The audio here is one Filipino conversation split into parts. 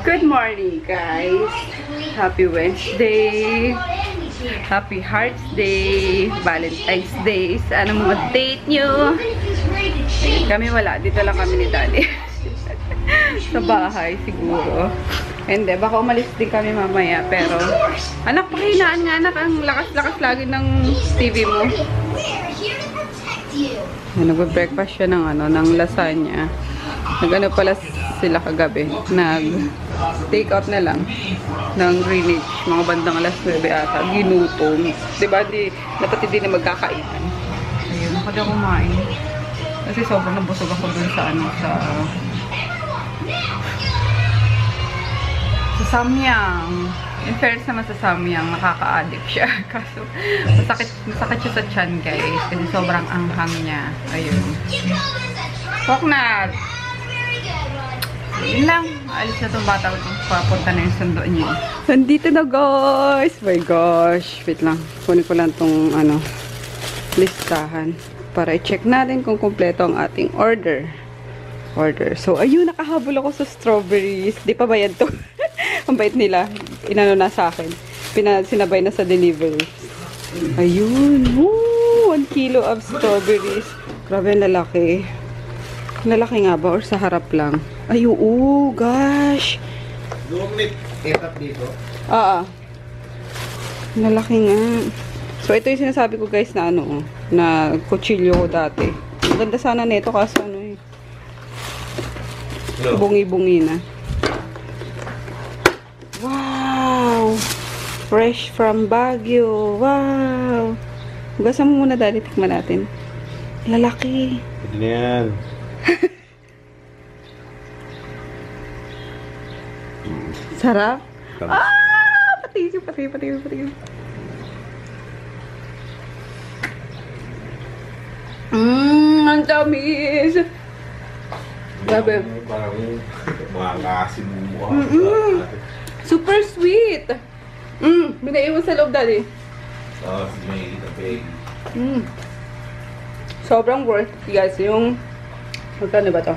Good morning, guys. Happy Wednesday. Happy Hearts Day. Valentine's Day. Sana mga date nyo. Kami wala. Dito lang kami ni Daddy. Sa bahay, siguro. Hindi, baka umalis din kami mamaya. Pero, anak, pakinaan nga, anak. Ang lakas-lakas lagi ng TV mo. Nag-breakfast siya ng, ng lasagna. Nag-ano pala sila kagabi. Nag-take out na lang ng Greenwich. Mga bandang alas 9 ata. Ginutom. Diba, dapat hindi na magkakainan. Ayun, ako na kumain. Kasi sobrang nabusog ako dun sa sa Samyang. In fairness naman sa Samyang, nakaka-addict siya. Kaso, masakit siya sa tiyan, guys. Kasi sobrang anghang niya. Ayun. Koknat! Yun lang. Alis na itong bata ko. Papunta na yung sundo niya. Nandito na, guys! My gosh. Wait lang. Kunin ko lang itong, listahan. Para i-check natin kung kumpleto ang ating order. So, ayun, nakahabol ako sa strawberries. Di pa bayad to. Ang bait nila. Inano na sa akin. Sinabay na sa delivery. Ayun. Woo! 1 kilo of strawberries. Grabe, ang lalaki. Lalaki nga ba? Or sa harap lang? Ayun, gosh. Lumit. Etap dito? Lalaki nga. So, ito yung sinasabi ko, guys, na na kutsilyo ko dati. Maganda sana nito kasi bungi-bungi na. Wow! Fresh from Baguio. Wow! Hugasan mo muna, Daddy. Tikman natin. Lalaki. Pwede na yan. Sarap? Pati. Ang tamis! Grabe. Parang makakasim mo. Super sweet! Binaiwan sa loob, Daddy. May baby. Sobrang worth it, guys. Yung magkano ba to?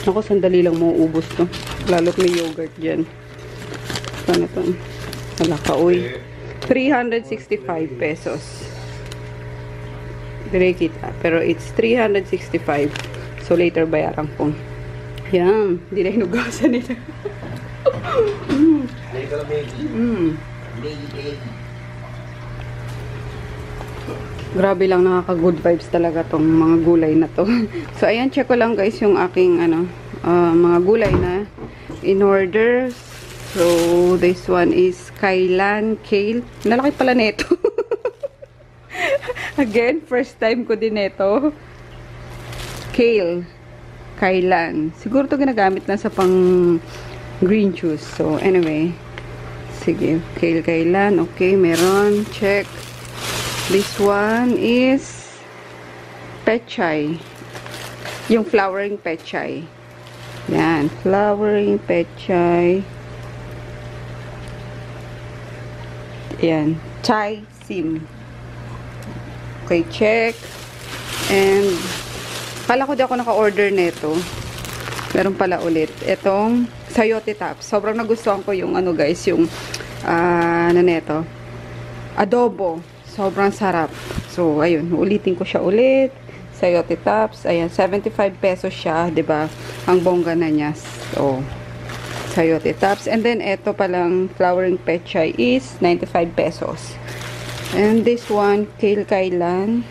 Ako, sandali lang mauubos to. Lalo't may yogurt dyan. Ano to? Wala ka, uy. 365 pesos. Direct kita. Pero it's 365. So, later bayaran ko. Yan. Hindi na hinugasan nila. Grabe lang, nakaka-good vibes talaga tong mga gulay na to. So, ayan, check ko lang, guys, yung aking, mga gulay na in order. So, this one is kailan, kale. Nalaki pala nito. Again, first time ko din ito. Kale. Kailan. Siguro to ginagamit na sa pang green juice. So, anyway. Sige. Kale, kailan. Okay, meron. Check. This one is pechay. Yung flowering pechay. Yan. Flowering pechay. Ayan. Chai sim. Okay, check. And, pala ko di ako naka-order nito. Meron pala ulit. Itong sayote tops. Sobrang nagustuhan ko yung guys, yung, neto. Adobo. Sobrang sarap. So, ayun. Ulitin ko siya ulit. Sayote tops. Ayan, 75 pesos siya. 'Di ba? Ang bongga na niya. So, sayote tops. And then, ito palang flowering pechay is 95 pesos. And this one, kale kailan,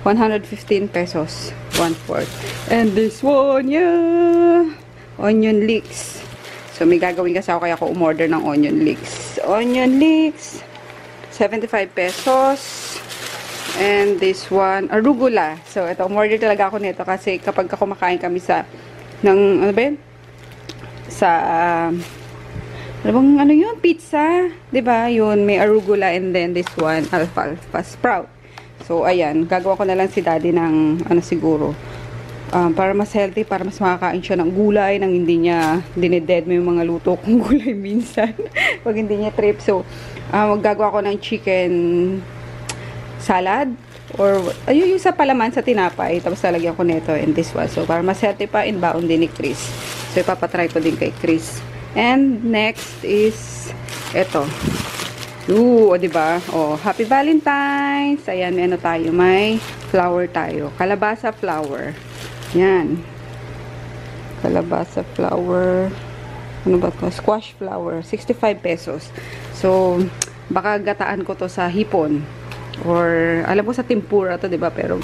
115 pesos. 1/4. And this one, yeah! Onion leeks. So, may gagawin kasi ako kaya ako umorder ng onion leeks. Onion leeks, 75 pesos. And this one, arugula. So, ito, umorder talaga ako nito kasi kapag kumakain kami ano ba yun? Pizza. 'Di ba? Yun, may arugula and then this one, alfalfa sprout. So, ayan, gagawa ko na lang si Daddy ng, siguro, para mas healthy, para mas makakain siya ng gulay, nang hindi niya dineded mo yung mga luto kong gulay minsan. Pag hindi niya trip. So, gagawa ko ng chicken salad Or, ayun yung sa palaman sa tinapay. Tapos lalagyan ko nito and this one. So, para mas healthy pa, inbaon din ni Chris. So, ipapatry ko din kay Chris. And, next is, eto. Ooh, o diba? Oh, Happy Valentine's! Ayan, may ano tayo. May flower tayo. Kalabasa flower. Yan. Kalabasa flower. Ano ba to? Squash flower. 65 pesos. So, baka gataan ko to sa hipon. Or, alam ko sa tempura to, diba? Pero,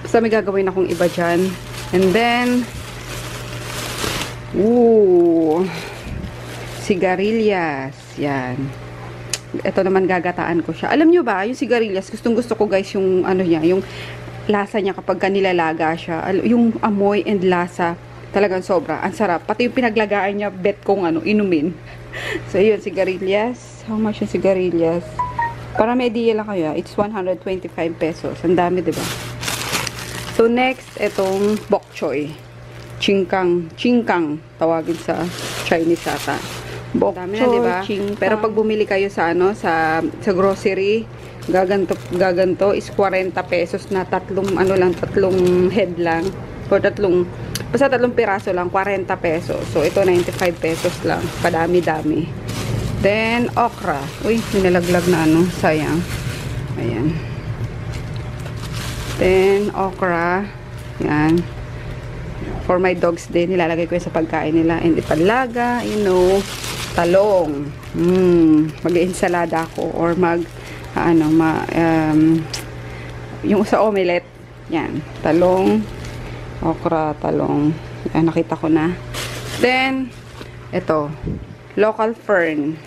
basta may gagawin akong iba dyan. And then, ooh, sigarilyas. Yan. Ito naman gagataan ko siya. Alam nyo ba, yung sigarilyas, gustong gusto ko guys, yung ano niya, yung lasa niya kapag nilalaga siya. Yung amoy and lasa, talagang sobra. Ang sarap. Pati yung pinaglagaan niya, bet kong ano, inumin. So, yun, sigarilyas. How much yung sigarilyas? Para may idea lang kayo, it's 125 pesos. Ang dami, diba? So, next, itong bok choy. Chingkang, tawagin sa Chinese ata. Bok choy, diba? Pero pag bumili kayo sa, ano, sa grocery, gaganto is 40 pesos na tatlong head lang. Or basta tatlong piraso lang, 40 pesos. So, ito 95 pesos lang. Padami-dami. Then, okra. Uy, ninalaglag na ano. Sayang. Ayan. Then, okra. Yan. For my dogs din, nilalagay ko yun sa pagkain nila. And ipalaga, you know, talong. Mag-ensalada ako. Or yung sa omelette. Yan. Talong. Okra, talong. Yan, nakita ko na. Then, ito. Local fern.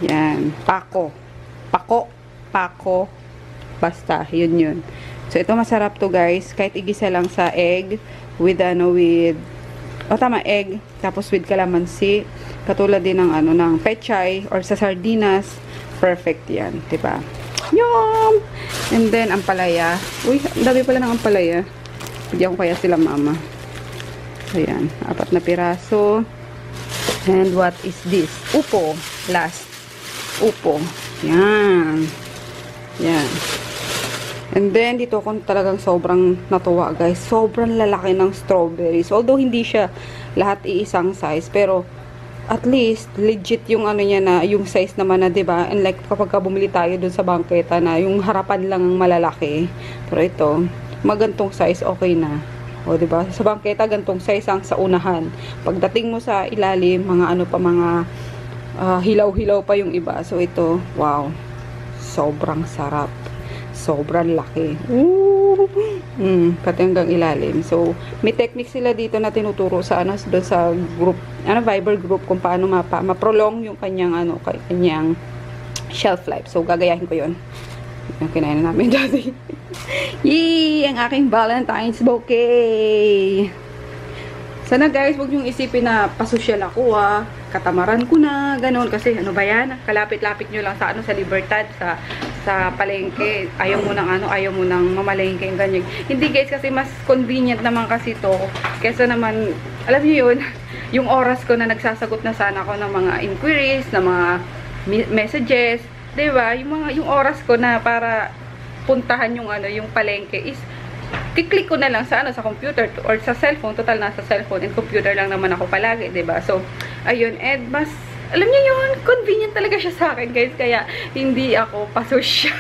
Yan. Pako. Basta. Yun. So, ito masarap to guys. Kahit igisa lang sa egg. Egg. Tapos with calamansi. Katulad din ng ng pechay. Or sa sardinas. Perfect yan. Diba? Yum! And then, ampalaya. Uy, ang dami pala ng ampalaya. Bigyan ko kaya sila mama. Ayan. 4 na piraso. And what is this? Upo. Last. Upo. Yan. And then, dito ako talagang sobrang natuwa, guys. Sobrang lalaki ng strawberries. Although, hindi siya lahat iisang size. Pero, at least, legit yung niya na, yung size naman na, diba? And like, kapag bumili tayo dun sa bangketa na, yung harapan lang ang malalaki. Pero ito, magantong size, okay na. O, diba? Sa bangketa, gantong size ang sa unahan. Pagdating mo sa ilalim, mga hilaw-hilaw pa yung iba. So, ito, wow. Sobrang sarap. Sobrang laki. Pati hanggang ilalim. So, may technique sila dito na tinuturo sa doon sa group, Viber group, kung paano ma-prolong yung kanyang, kanyang shelf life. So, gagayahin ko yun. Yung kinain na namin dati. Yee! Ang aking Valentine's bouquet! Sana guys, huwag niyong isipin na pasosyal ako katamaran ko na, ganun. Kasi ano ba yan? Kalapit-lapit nyo lang sa sa Libertad, sa palengke. Ayaw mo nang mamalengke yung ganyan. Hindi guys, kasi mas convenient naman kasi to. Kesa naman, alam niyo yun, yung oras ko na nagsasagot na sana ako ng mga inquiries, ng mga messages, diba? Yung oras ko na para puntahan yung palengke is kiklik ko na lang sa sa computer or sa cellphone. Total nasa cellphone and computer lang naman ako palagi, diba? So, ayun, and mas, alam niyo yun, convenient talaga siya sa akin, guys. Kaya, hindi ako pasosyal.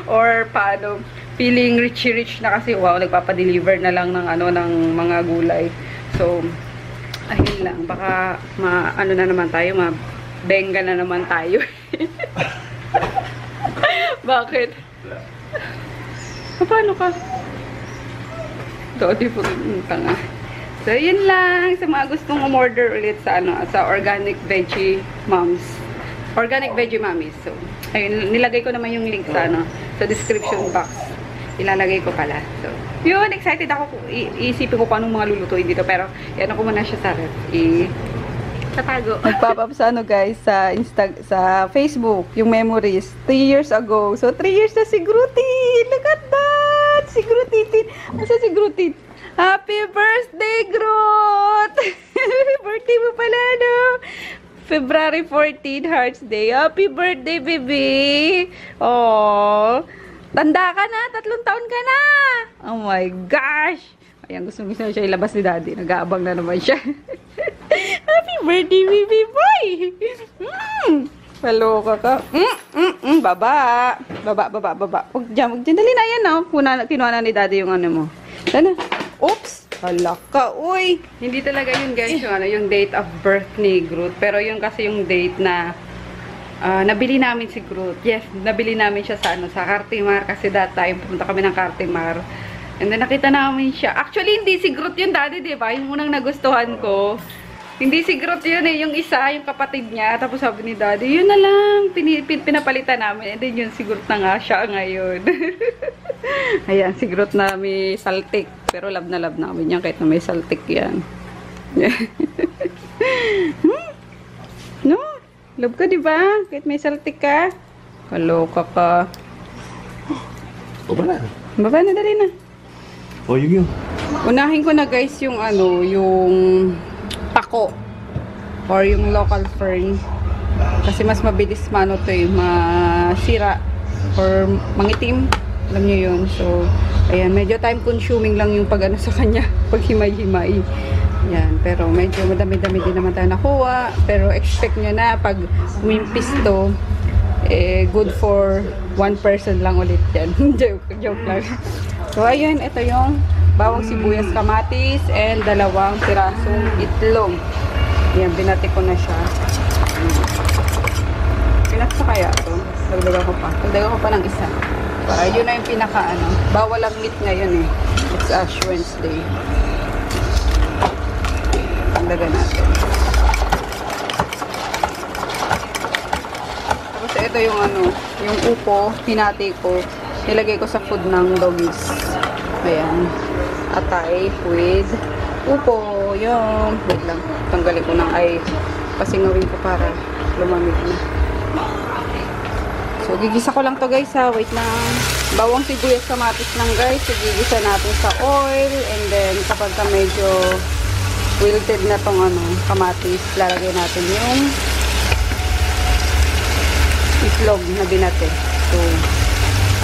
Or, paano, feeling rich na kasi, wow, nagpapadeliver na lang ng ng mga gulay. So, ayun lang. Baka, na naman tayo, benga na naman tayo. Bakit? Paano ka? Ito, di po tanga. So, yun lang. Sa mga gustong umorder ulit sa sa Organic Veggie Moms. Organic Veggie Mommies. So, ayun, nilagay ko naman yung link sa sa description box. Ilalagay ko pala. So, yun, excited ako. Iisipin ko pa anong mga lulutuin dito. Pero, yan ako muna siya sa ref. Tatago. Nag-pop up sa guys, sa Facebook, yung memories, 3 years ago. So, 3 years na si Grutin. Look at that! Si Grutin. Asa si Grutin? Happy birthday, Groot! Birthday mo pala, February 14, Hearts Day. Happy birthday, baby! Oh, tanda ka na, 3 taon ka na! Oh my gosh! Ayan, gusto na siya ilabas ni Daddy. Nag-aabang na naman siya. Happy birthday, baby boy! Paloka ka. Baba. Baba. Huwag dyan. Dali na yan, oh. Kinuha na ni Daddy yung ano mo. Dala. Oops! Hala ka, uy! Hindi talaga yun, guys, yung date of birth ni Groot. Pero yun kasi yung date na nabili namin si Groot. Yes, nabili namin siya sa Cartimar. Kasi that time, pumunta kami ng Cartimar. And then, nakita namin siya. Actually, hindi si Groot yun, Daddy, diba? Yung unang nagustuhan ko. Hindi si Groot yun eh. Yung isa, yung kapatid niya. Tapos sabi ni Daddy, yun na lang. Pinapalitan namin. And then, yun si Groot na nga siya ngayon. Ayan, si Groot na may saltik. Pero love na namin yan kahit na may saltik yan. No? Love ka, diba? Kahit may saltik ka. Kaloka ka. Baba na. Baba na, dali na. Oh, yun. Unahin ko na, guys, yung yung pako. Or yung local fern. Kasi mas mabilis masira. Or mangitim. Alam niyo yun. So, ayan, medyo time consuming lang yung pag sa kanya, pag himay-himay. Ayan, pero medyo madami-dami din naman tayo nakuha. Pero expect nyo na, pag umimpis to, good for 1 person lang ulit yan. joke lang. So, ayun, ito yung bawang sibuyas kamatis and 2 pirasong itlog. Ayan, binati ko na siya. Pinat ko kaya ito? Dagdagan ko pa ng isa. Para yun na yung pinaka bawal ang meat ngayon eh. It's Ash Wednesday. Pandagan natin. Tapos ito yung yung upo, pinati ko. Nilagay ko sa food ng doggies. Ayan. Atay with upo. Yung, wait lang. Tanggalin ko ng pasingawin ko para lumamig na. So, gigisa ko lang to, guys, ha. Wait lang. Bawang sibuyas kamatis lang, guys. So, gigisa natin sa oil. And then, kapag medyo wilted na tong kamatis, lalagay natin yung itlog na binate. So,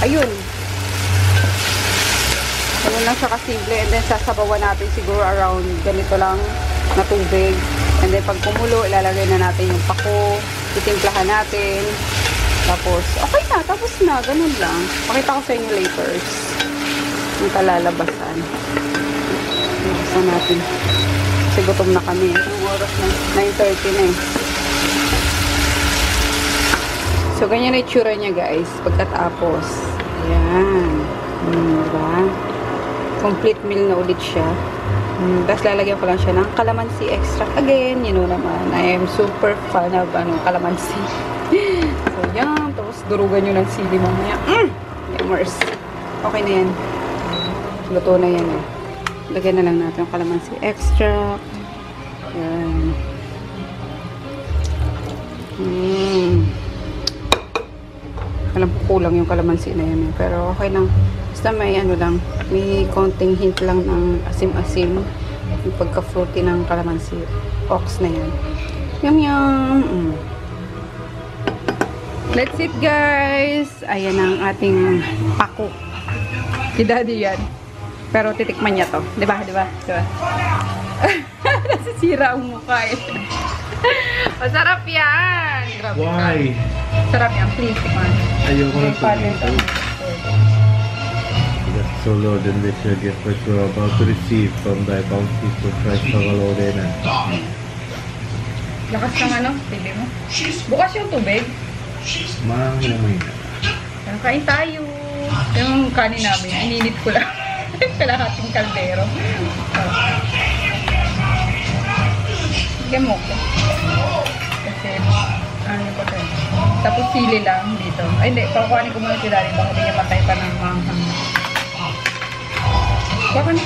ayun. Ganun lang siya kasimple. And then, sasabawan natin siguro around ganito lang na tubig. And then, pag kumulo, ilalagay na natin yung pako. Titimplahan natin. Tapos, okay na. Tapos na. Ganun lang. Pakita ko sa inyo later. Yung kalalabasan. Labasan natin. Kasi gutom na kami. Ang oras na. 9:30 na eh. So, ganyan na itsura niya, guys. Pagkatapos. Ayan. Diba? Complete meal na ulit siya. Tapos, lalagyan ko lang siya ng calamansi extract. Again, you know naman. I am super fan of calamansi. So, yan. Tapos, durugan nyo ng sili mamaya. Yummers. Okay na yan. Luto na yan eh. Lagyan na lang natin yung calamansi extract. Yan. Alam ko kulang yung calamansi na yan eh. Pero okay lang. Basta may lang. May konting hint lang ng asim-asim. Yung pagka-fruity ng calamansi. Ox na yan. Yum. That's it, guys. Ayan ang ating pako. Si Daddy yan. Pero titikman niya to. Diba? Nasisira ang mukha eh. Masarap yan. Grabe. Why? Sarap yan. Please, tikman. Ayoko na tomato. So Lord, and this your gift which we are about to receive from thy bounty through Christ our Lord. Amen. Lakas ng tubig mo. Bukas yung tubig. Mahina. Kain tayo. Yung kanin namin, ininit ko lang. Kalahating kaldero. Gamok ko. Kasi, ba ito? Tapos sili lang dito. Ay, hindi. Pakukuhanin ko muna si Daddy. Baka hindi niya matay pa ng manghang. Baka na.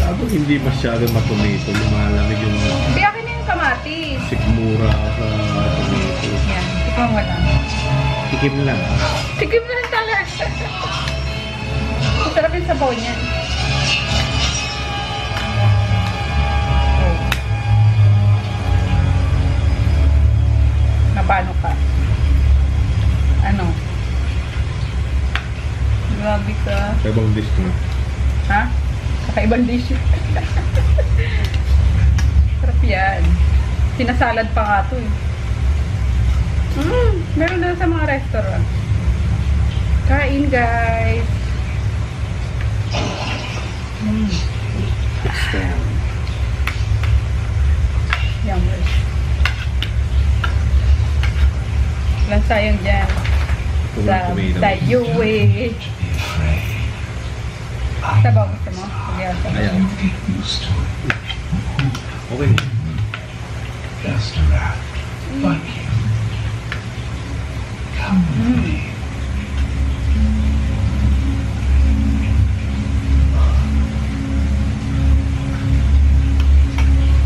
Labo hindi masyado matumito. Lumalamig yung Hindi, akin na yung kamatis. sikmura sa tomato. Yan. Ikaw wala. Tikim lang. Tikim lang talaga. Masarap yung sabaw niya. Paano ka? Ano? Grabe ka. Ibang dish ko. Ha? Kakaibang dish. Sarap yan. Sinasalad pa nga to eh. Meron daw sa mga restaurant. Kain guys. Yummer. Walang sayang dyan. Tayo eh. Sabaw gusto mo? Ayaw. Okay.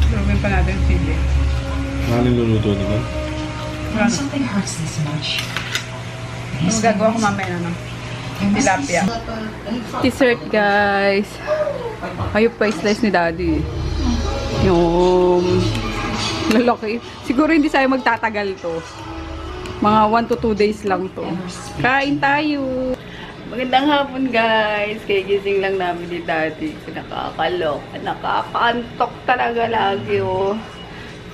Durugin pa natin yung sili. Ano luluto naman? Something hurts this much. Ang gagawa ko mamaya na. Tilapia. Dessert guys. Ayun pa slice ni daddy. Yung lalaki. Siguro hindi tayo magtatagal to. Mga 1 to 2 days lang to. Kain tayo. Magandang hapon guys. Kaya gising lang namin ni daddy. Nakakalok. Nakakaantok talaga lagi oh.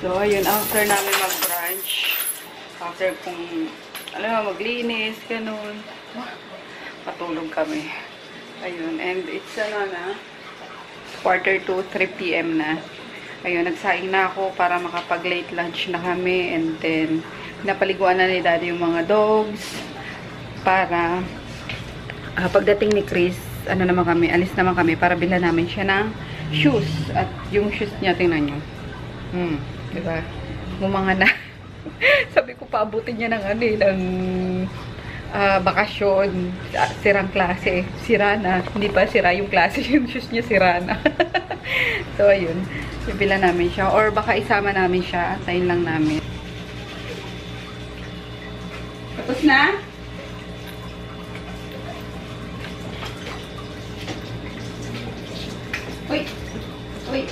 So ayun, after namin mag-brunch. After kung alam mo, maglinis, ganun. Patulog kami. Ayun, and it's na, 3 p.m. na. Ayun, nagsaing na ako para makapag-late lunch na kami. And then, napaliguan na ni daddy yung mga dogs. Para, pagdating ni Chris, ano naman kami, alis naman kami para bilhan namin siya ng shoes. At yung shoes niya, tingnan nyo. Diba? Gumanga na. Sabi ko, paabutin niya ng ano ng bakasyon. Sirang klase. Sira na. Hindi pa sira yung klase. Yung shoes niya sira na. So, ayun. Bibila namin siya. Or baka isama namin siya. Antayin lang namin. Tapos na? Uy! Uy!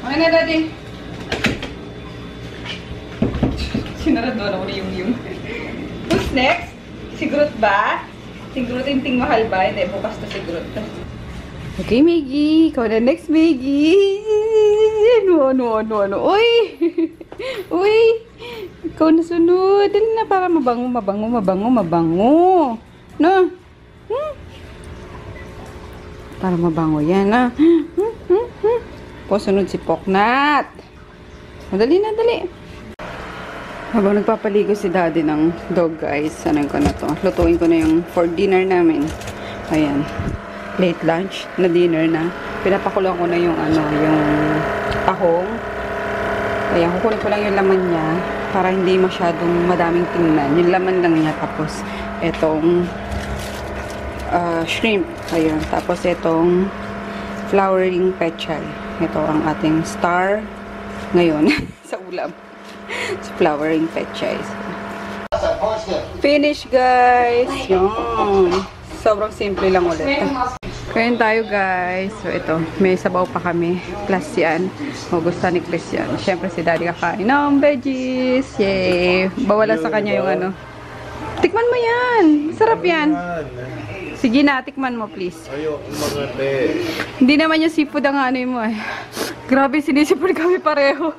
Okay na, daddy. Sinaradora ko na yung. Who's next? Si Groot ba? Si Groot yung ting mahal ba? Hindi, bukas to si Groot. Okay, Miggy. Ikaw na next, Miggy. Ano. Uy! Uy! Ikaw na sunod. Dali na para mabango. No? Para mabango yan, ha? Sunod si Poknat. Madali na, dali. Habang nagpapaligo si daddy ng dog, guys, sanan ko na to. Lutuin ko na yung for dinner namin. Ayan. Late lunch na dinner na. Pinapakulang ko na yung yung tahong. Ayan, kukunin ko lang yung laman niya para hindi masyadong madaming tingnan. Yung laman lang niya. Tapos, etong shrimp. Ayan. Tapos, etong flowering pechay. Ito ang ating star ngayon sa ulam. It's flowering pechay. Finish, guys. Yun. Sobrang simple lang ulit. Kain tayo, guys. So, ito. May sabaw pa kami. Plus yan. Gusto ni Chris yan. Siyempre, si daddy kakain ng veggies. Yay! Bawala sa kanya yung Tikman mo yan. Sarap yan. Sige na, tikman mo, please. Ayoko magate. Hindi naman yung seafood ang mo eh. Grabe, sinisipon kami pareho.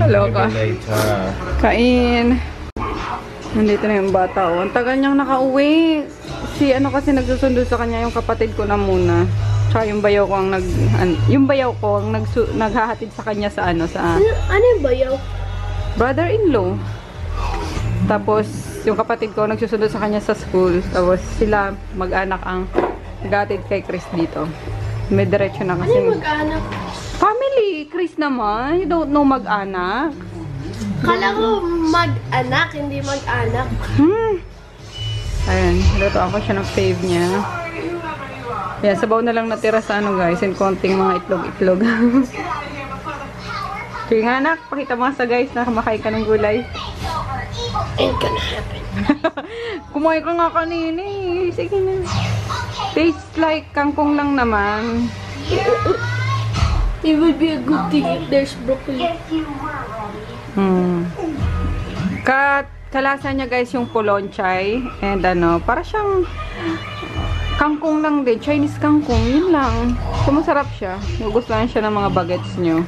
Haloka. Kain. Nandito na yung bata. Ang tagal niyang nakauwi. Si kasi nagsusundo sa kanya yung kapatid ko na muna. Tsaka yung bayaw ko ang naghahatid sa kanya sa Ano yung bayaw? Brother-in-law. Tapos, yung kapatid ko nagsusundo sa kanya sa school. Tapos, sila mag-anak ang naghatid kay Chris dito. May diretso na kasi. Ano yung mag-anak? Family! Chris naman. You don't know mag-anak. Kala ko mag-anak, hindi mag-anak. Ayan. Lutoan ko siya ng fave niya. Ayan. Sabaw na lang natira sa guys. And konting mga itlog-itlog. Sige nga anak. Pakita mo sa guys na kumakain ka ng gulay. Ain't gonna happen. Kumain ka nga kanina eh. Sige na. Tastes like kangkong lang naman. It would be a good thing if there's broccoli. Kalasa niya guys yung polonchay. And ano, para siyang kangkong lang din. Chinese kangkong. Yun lang. So, masarap siya. Gugustuhan siya ng mga bagets nyo.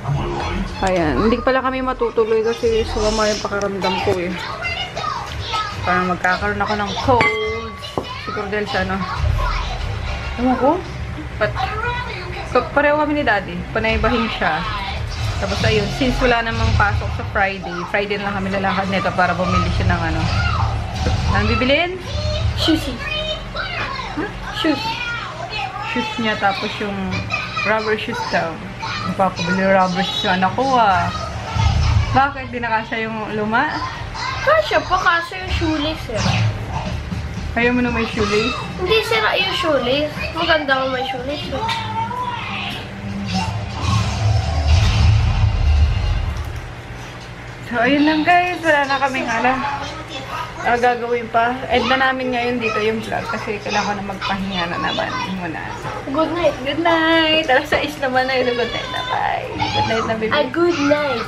Ayan. Hindi pala kami matutuloy kasi sumama yung pakaramdam ko eh. Parang magkakaroon ako ng cold. Siguro dahil sa ano. Ewan ko. Pareho kami ni Daddy. Panaybahin siya. Tapos ayun, since wala namang pasok sa Friday na lang kami lalakad nito para bumili siya ng ano. Anong bibilin? Shoes. Huh? Shoes. Shoes niya, tapos yung rubber shoes daw. Magpapabili rubber shoes yung anak ko ah. Bakit? Di nakasya yung luma? Kasya pa kasi yung shoelace eh. Ayaw mo na may shoelace? Hindi sira yung shoelace. Maganda kung may shoelace eh. So, ayun lang guys. Wala na kaming gagawin pa. End na namin ngayon dito yung vlog kasi kailangan ko na magpahinga na naman muna. Good night. Good night! Alas 6 naman na yun. Good night na. Bye! Good night na, baby. A good night.